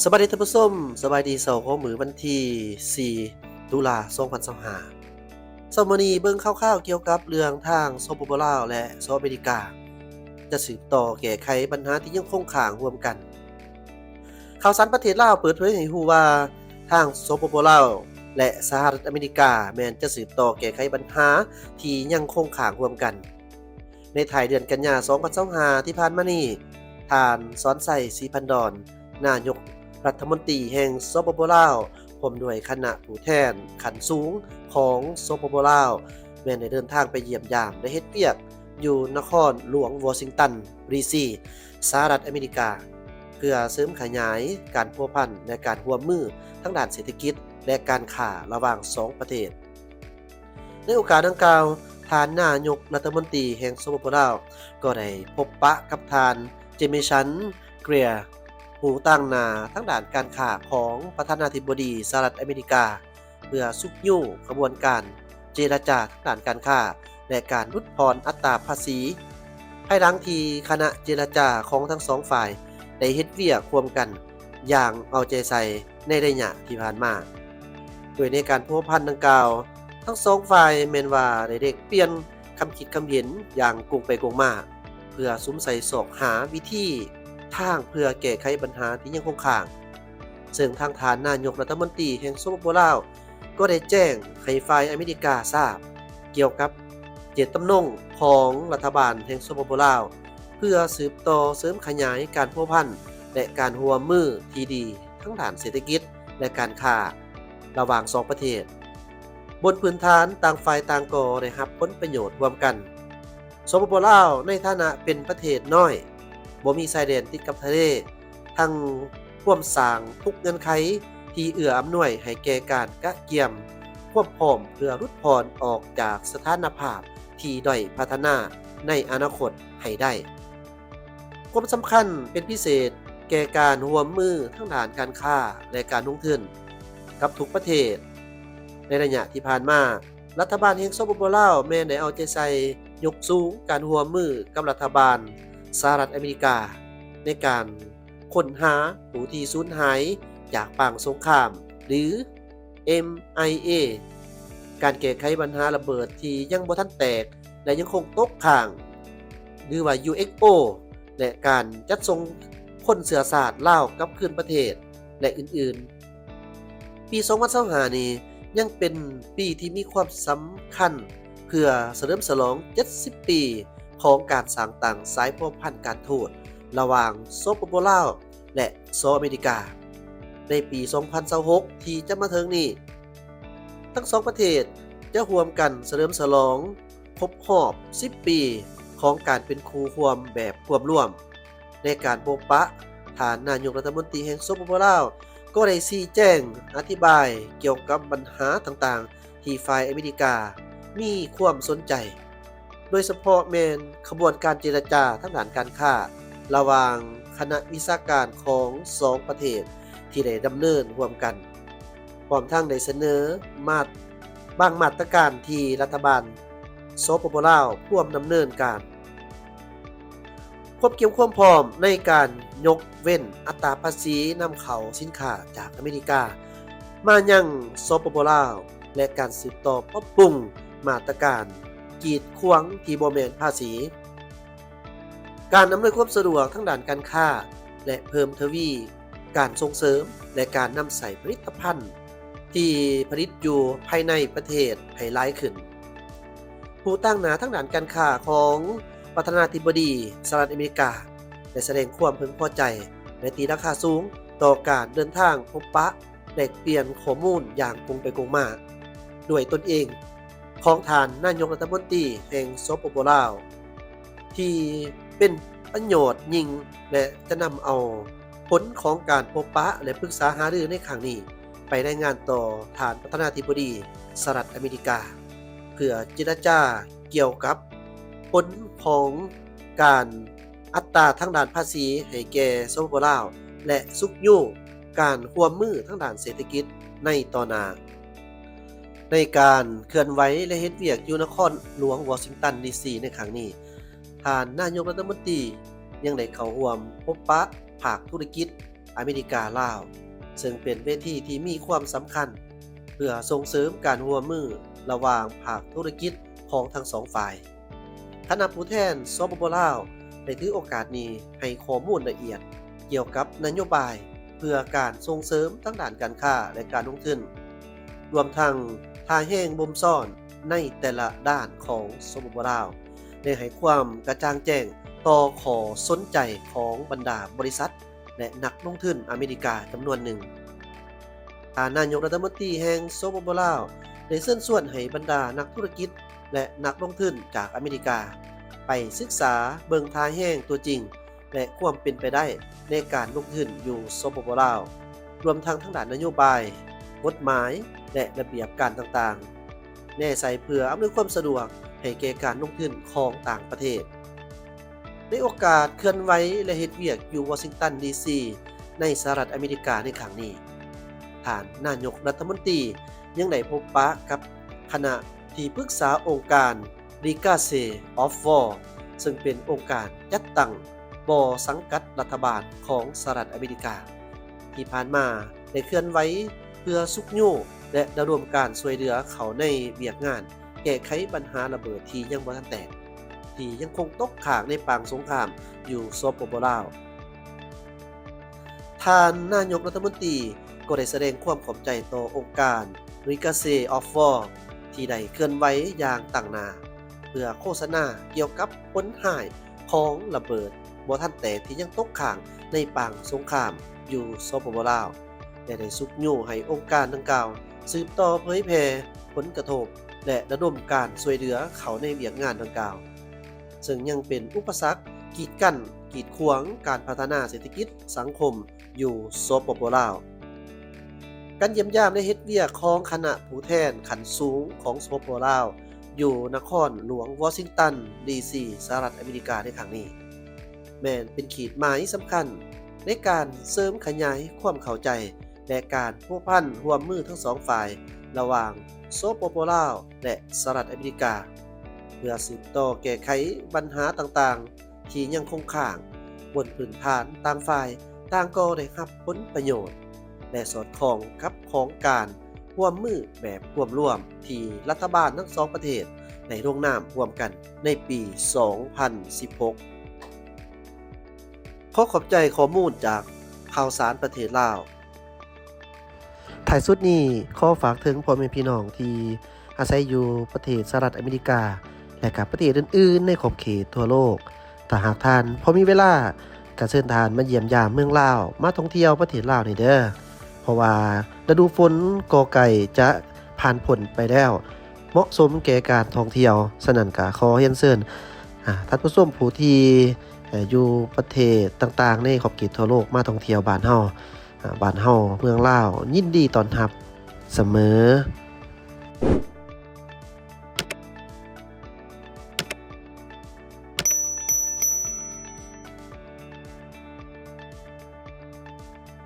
สวัสดีท่านผู้ชมสบายดีเสาร์ของมื้อวันที่4ตุลา2025เช้ามื้อนี้เบิ่งคร่าวๆเกี่ยวกับเรื่องทางสปปลาวและสหรัฐอเมริกาจะสืบต่อแก้ไขปัญหาที่ยังคงค้างร่วมกันข่าวสารประเทศลาวเปิดเผยให้รู้ว่าทางสปปลาวและสหรัฐอเมริกาแม้นจะสืบต่อแก้ไขปัญหาที่ยังคงค้างร่วมกันในท้ายเดือนกันยายน2025ที่ผ่านมานี้ท่านสอนไส้ศรีพันดรนายกรัฐมนตรีแห่งสปปลาวพร้อมด้วยคณะผู้แทนขั้นสูงของสปปลาวแม้นได้เดินทางไปเยี่ยมยามและเฮ็ดเวียกอยู่นครหลวงวอชิงตันดีซีสหรัฐอเมริกาเพื่อเสริมขยายการพัวพันในการร่วมมือทั้งด้านเศรษฐกิจและการค้าระหว่าง2ประเทศในโอกาสดังกล่าวท่านนายกรัฐมนตรีแห่งสปปลาวก็ได้พบปะกับท่านเจมิชันเกรียผู้ตั้งหน้าทั้งด้านการค้าของประธานาธิบดีสหรัฐอเมริกาเพื่อสุกยู่กระบวนการเจรจาทั้งด้านการค้าและการลดผ่อนอัตราภาษีภายหลังที่คณะเจรจาของทั้งสองฝ่ายได้เฮ็ดเวียกร่วมกันอย่างเอาใจใส่ในระยะที่ผ่านมาโดยในการพัวพันดังกล่าวทั้งสองฝ่ายแม้นว่าได้เด็กเปลี่ยนคำคิดคำเห็นอย่างกงไปกงมาเพื่อสุมใส่ศอกหาวิธีทางเพื่อแก้ไขปัญหาที่ยังคงค้างซึ่งทางฐานนายกรัฐมนตรีแห่งสปปลาวก็ได้แจ้งให้ฝ่ายอเมริกาทราบเกี่ยวกับเจตจำนงของรัฐบาลแห่งสปปลาวเพื่อสืบต่อเสริมขยายการพัวพันและการร่วมมือที่ดีทั้งด้านเศรษฐกิจและการค้าระหว่าง2ประเทศบนพื้นฐานต่างฝ่ายต่างก็ได้รับผลประโยชน์ร่วมกันสปปลาวในฐานะเป็นประเทศน้อยบ่มีชายแดนติดกับทะเลทั้งร่วมสร้างทุกเงื่อนไขที่เอื้ออำนวยให้แก่การกะเกียมควบพร้อมเพื่อรุดพรออกจากสถานภาพที่ด้อยพัฒนาในอนาคตให้ได้ความสำคัญเป็นพิเศษแก่การร่วมมือทั้งด้านการค้าและการลงทุนกับทุกประเทศในระยะที่ผ่านมารัฐบาลแห่งสปปลาวแม้ได้เอาใจใส่ยกสูงการร่วมมือกับรัฐบาลสหรัฐอเมริกาในการค้นหาผู้ที่สูญหายจากปางสงครามหรือ MIA การแก้ไขปัญหาระเบิดที่ยังบ่ทันแตกและยังคงตกค้างหรือว่า UFO และการจัดส่งคนเชื้อชาติลาวกลับคืนประเทศและอื่นๆปี2025นี้ยังเป็นปีที่มีความสำคัญเพื่อเฉลิมฉลอง70ปีของการสร้างต่างสายพัวพันการทูตระหว่างสปปลาวและสหรัฐอเมริกาในปี2026ที่จะมาถึงนี้ทั้งสองประเทศจะร่วมกันเฉลิมฉลองครบรอบ10ปีของการเป็นคู่ร่วมแบบควบร่วมในการพบปะท่านนายกรัฐมนตรีแห่งสปปลาวก็ได้ชี้แจงอธิบายเกี่ยวกับปัญหาต่างๆที่ฝ่ายอเมริกามีความสนใจโดยเฉพาะแม้นขบวนการเจรจาทางด้านการค้าระหว่างคณะวิชาการของ2ประเทศที่ได้ดำเนินร่วมกันพร้อมทั้งได้เสนอบางมาตรการที่รัฐบาลสปปลาวร่วมดำเนินการควบเกี่ยวความพร้อมในการยกเว้นอัตราภาษีนำเข้าสินค้าจากอเมริกามายังสปปลาวและการสืบต่อปรับปรุงมาตรการกีดขวางที่บ่แม่นภาษีการอำนวยความสะดวกทั้งด้านการค้าและเพิ่มทวีการส่งเสริมและการนำใส่ผลิตภัณฑ์ที่ผลิตอยู่ภายในประเทศให้หลายขึ้นผู้ตั้งหน้าทั้งด้านการค้าของประธานาธิบดีสหรัฐอเมริกาได้แสดงความพึงพอใจและตีราคาสูงต่อการเดินทางพบปะแลกเปลี่ยนข้อมูลอย่างตรงไปตรงมาด้วยตนเองของท่านนายกรัฐมนตรีแห่งสปปลาวที่เป็นประโยชน์ยิ่งและจะนำเอาผลของการพบปะและปรึกษาหารือในครั้งนี้ไปรายงานต่อท่านประธานาธิบดีสหรัฐอเมริกาเพื่อเจรจาเกี่ยวกับผลของการอัตราทางด้านภาษีให้แก่สปปลาวและสุกยู่การร่วมมือทางด้านเศรษฐกิจในต่อหน้าในการเคลื่อนไหวและเฮ็ดเวียกอยู่นครหลวงวอชิงตันดีซีในครั้งนี้ท่านนายกรัฐมนตรียังได้เข้าร่วมพบปะภาคธุรกิจ อเมริกาลาวซึ่งเป็นเวทีที่มีความสำคัญเพื่อส่งเสริมการร่วมมือระหว่างภาคธุรกิจของทั้งสองฝ่ายคณะผู้แทนสปป.ลาวได้ถือโอกาสนี้ให้ข้อมูลละเอียดเกี่ยวกับนโยบายเพื่อการส่งเสริมทั้งด้านการค้าและการลงทุนรวมทั้งทางแห่งบ่มซ่อนในแต่ละด้านของสปป.ลาวได้ให้ความกระจ่างแจ้งต่อขอสนใจของบรรดาบริษัทและนักลงทุนอเมริกาจำนวนหนึ่งนายกรัฐมนตรีแห่งสปป.ลาวได้เชิญชวนให้บรรดานักธุรกิจและนักลงทุนจากอเมริกาไปศึกษาเบิ่งทางแห่งตัวจริงและความเป็นไปได้ในการลงทุนอยู่สปป.ลาวรวมทั้งด้านนโยบายกฎหมายและระเบียบการต่างๆแน่ใส่เพื่ออำนวยความสะดวกให้แก่การลงทุนของต่างประเทศในโอกาสเคลื่อนไหวและเฮ็ดเวียกอยู่วอชิงตันดีซีในสหรัฐอเมริกาในครั้งนี้ท่านนายกรัฐมนตรียังได้พบปะกับคณะที่ปรึกษาองค์การ Legacy of War ซึ่งเป็นองค์การจัดตั้งบ่สังกัดรัฐบาลของสหรัฐอเมริกาที่ผ่านมาได้เคลื่อนไหวเพื่อสุกโยและระดมการช่วยเหลือเขาในเวียกงานแก้ไขปัญหาระเบิดที่ยังบ่ทันแตกที่ยังคงตกค้างในปางสงครามอยู่สปป.ลาวท่านนายกรัฐมนตรีก็ได้แสดงความขอบใจต่อองค์การ Legacy of War ที่ได้เคลื่อนไหวอย่างต่างหน้าเพื่อโฆษณาเกี่ยวกับผลหายของระเบิดบ่ทันแตกที่ยังตกค้างในปางสงครามอยู่สปป.ลาวและได้สุกโยให้องค์การดังกล่าวสืบต่อเผยแพร่ผลกระทบและระดมการช่วยเหลือเขาในเวียกงานดังกล่าวซึ่งยังเป็นอุปสรรคกีดกั้นกีดขวางการพัฒนาเศรษฐกิจสังคมอยู่สปป.ลาวการเยี่ยมยามและเฮ็ดเวียกของคณะผู้แทนขั้นสูงของสปป.ลาวอยู่นครหลวงวอชิงตันดีซีสหรัฐอเมริกาในครั้งนี้แม้นเป็นขีดหมายสำคัญในการเสริมขยายความเข้าใจและการพัวพันร่วมมือทั้งสองฝ่ายระหว่างสปป.ลาวและสหรัฐอเมริกาเพื่อสืบต่อแก้ไขปัญหาต่างๆที่ยังคงค้างบนพื้นฐานต่างฝ่ายต่างก็ได้รับผลประโยชน์และสอดคล้องกับของการร่วมมือแบบร่วมที่รัฐบาลทั้งสองประเทศได้ลงนามร่วมกันในปี 2016 ขอขอบใจข้อมูลจากข่าวสารประเทศลาวท้ายสุดนี้ขอฝากถึงพ่อแม่พี่น้องที่อาศัยอยู่ประเทศสหรัฐอเมริกาและกับประเทศอื่นๆในขอบเขตทั่วโลกถ้าหากท่านพอมีเวลาก็เชิญท่านมาเยี่ยมยามเมืองลาวมาท่องเที่ยวประเทศลาวนี่เด้อเพราะว่าฤดูฝนก็ใกล้จะผ่านพ้นไปแล้วเหมาะสมแก่การท่องเที่ยวฉะนั้นก็ขอเรียนเชิญท่านผู้ชมผู้ที่อยู่ประเทศต่างๆในขอบเขตทั่วโลกมาท่องเที่ยวบ้านเฮาเมืองลาวยินดีต้อนรับเสมอ